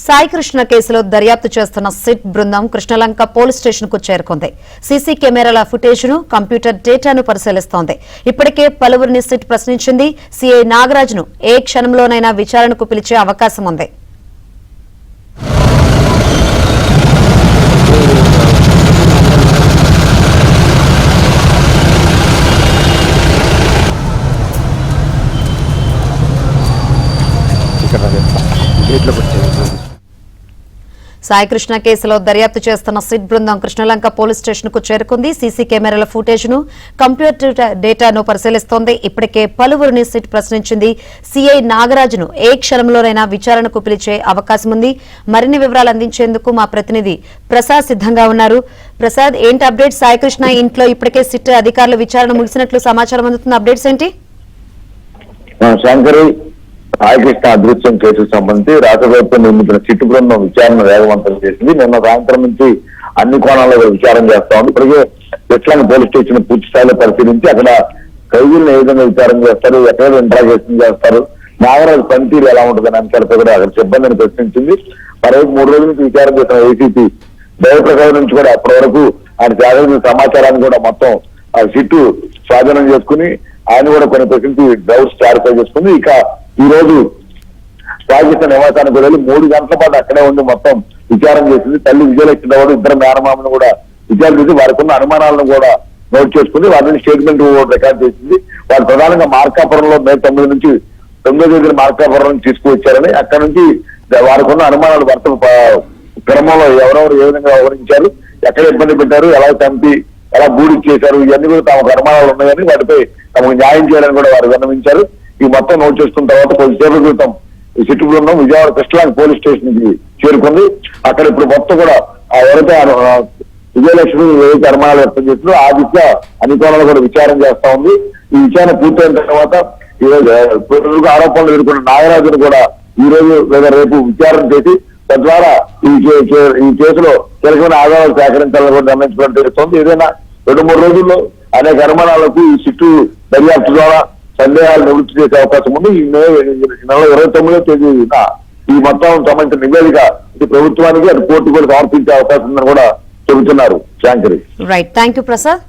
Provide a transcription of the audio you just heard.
సాయికృష్ణ కేసులో దర్యాప్తు చేస్తున్న సిట్ బృందం కృష్ణలంక పోలీస్ స్టేషన్ కు చేరుకుంది. సీసీ కెమెరాల ఫుటేజ్ను, కంప్యూటర్ డేటాను పరిశీలిస్తోంది. ఇప్పటికే పలువురిని సిట్ ప్రశ్నించింది. సీఐ నాగరాజును ఏ క్షణంలోనైనా విచారణకు పిలిచే అవకాశం ఉంది. సాయికృష్ణ కేసులో దర్యాప్తు చేస్తున్న సిట్ బృందం కృష్ణలంక పోలీస్ స్టేషన్ కు చేరుకుంది. సీసీ కెమెరాల ఫుటేజ్ ను, కంప్యూటర్ డేటాను పరిశీలిస్తోంది. ఇప్పటికే పలువురిని సిట్ ప్రశ్నించింది. సీఐ నాగరాజును ఏ క్షణంలోనైనా విచారణకు పిలిచే అవకాశం ఉంది. మరిన్ని వివరాలు అందించేందుకు మా ప్రతినిధి ప్రసాద్ సిద్ధంగా ఉన్నారు. ప్రసాద్, ఏంటి అప్డేట్? సాయికృష్ణ ఇంట్లో ఇప్పటికే సిట్ అధికారులు విచారణ ముగిసినట్లు సమాచారం అందుతున్న అప్డేట్స్ ఏంటి? సాయికృష్ణ అదృశ్యం కేసుకు సంబంధించి రాష్ట్ర ప్రభుత్వం నిర్మించిన సిట్ బృందం విచారణ వేగవంతం చేసింది. నిన్న సాయంత్రం నుంచి అన్ని కోణాల్లో విచారణ చేస్తా ఉంది. ఇప్పటికే కృష్ణలంక పోలీస్ స్టేషన్ పూర్తి స్థాయిలో పరిశీలించి అక్కడ ఖైదీలను ఏ విధంగా విచారణ చేస్తారు, ఎక్కడ ఇంట్రాగేషన్ చేస్తారు, నాగరాజు పనితీరు ఎలా ఉంటుందనే అంశాలపై కూడా అక్కడ సిబ్బందిని ప్రశ్నించింది. మరోవైపు 3 రోజుల నుంచి విచారణ చేసిన ఏసీపీ దయప్రసాద్ నుంచి కూడా అప్పటి వరకు ఆయన సేకరించిన సమాచారాన్ని కూడా మొత్తం సిట్టు స్వాధీనం చేసుకుని ఆయన కూడా కొన్ని ప్రశ్నించి డౌట్స్ క్లారిఫై చేసుకుంది. ఇక ఈ రోజు సాయికృష్ణ నివాసానికి వెళ్ళి 3 గంటల పాటు అక్కడే ఉండి మొత్తం విచారణ చేసింది. తల్లి విజయలక్ష్మి గౌడ్, ఇద్దరు మేనమామను కూడా విచారణ చేసి వారికి ఉన్న అనుమానాలను కూడా నోట్ చేసుకుని వాటిని స్టేట్మెంట్ రికార్డ్ చేసింది. వారు ప్రధానంగా మార్కాపురంలో మే 9 నుంచి 9వ తేదీన మార్కాపురం నుంచి తీసుకువచ్చారని, అక్కడ నుంచి వారికి ఉన్న అనుమానాలు భర్త క్రమంలో ఎవరెవరు ఏ విధంగా వ్యవహరించారు, ఎక్కడ ఇబ్బంది పెట్టారు, ఎలా చంపి ఎలా బూడి చేశారు, ఇవన్నీ కూడా తమకు అనుమానాలు ఉన్నాయని వాటిపై తమకు న్యాయం చేయాలని కూడా వారు విన్నవించారు. ఈ మొత్తం నోట్ చేసుకున్న తర్వాత కొద్దిసేపటి క్రితం ఈ సిట్ బృందం విజయవాడ కృష్ణలంక పోలీస్ స్టేషన్ కి చేరుకుంది. అక్కడ ఇప్పుడు మొత్తం కూడా ఎవరైతే విజయలక్ష్మి ఏదైతే అనుమానాలు వ్యక్తం చేసిందో ఆ దిశగా అన్ని కోణాలు కూడా విచారణ చేస్తా ఉంది. ఈ విచారణ పూర్తయిన తర్వాత ఆరోపణలు ఎదుర్కొన్న నాగరాజును కూడా ఈ రోజు లేదా రేపు విచారణ చేసి తద్వారా ఈ కేసులో కీలకమైన ఆధారాలు సేకరించాలని కూడా నిర్ణయించడం తెలుస్తోంది. ఏదైనా 2-3 రోజుల్లో అనేక అనుమానాలకు ఈ సిట్టు దర్యాప్తు ద్వారా సందేహాలు నివృత్తి చేసే అవకాశం ఉంది. ఈ నెల 29వ తేదీన ఈ మొత్తం సంబంధించిన నివేదిక ఇది ప్రభుత్వానికి, అది కోర్టు కూడా సమర్పించే అవకాశం ఉందని కూడా చెబుతున్నారు. Shankari. Right, thank you Prasad.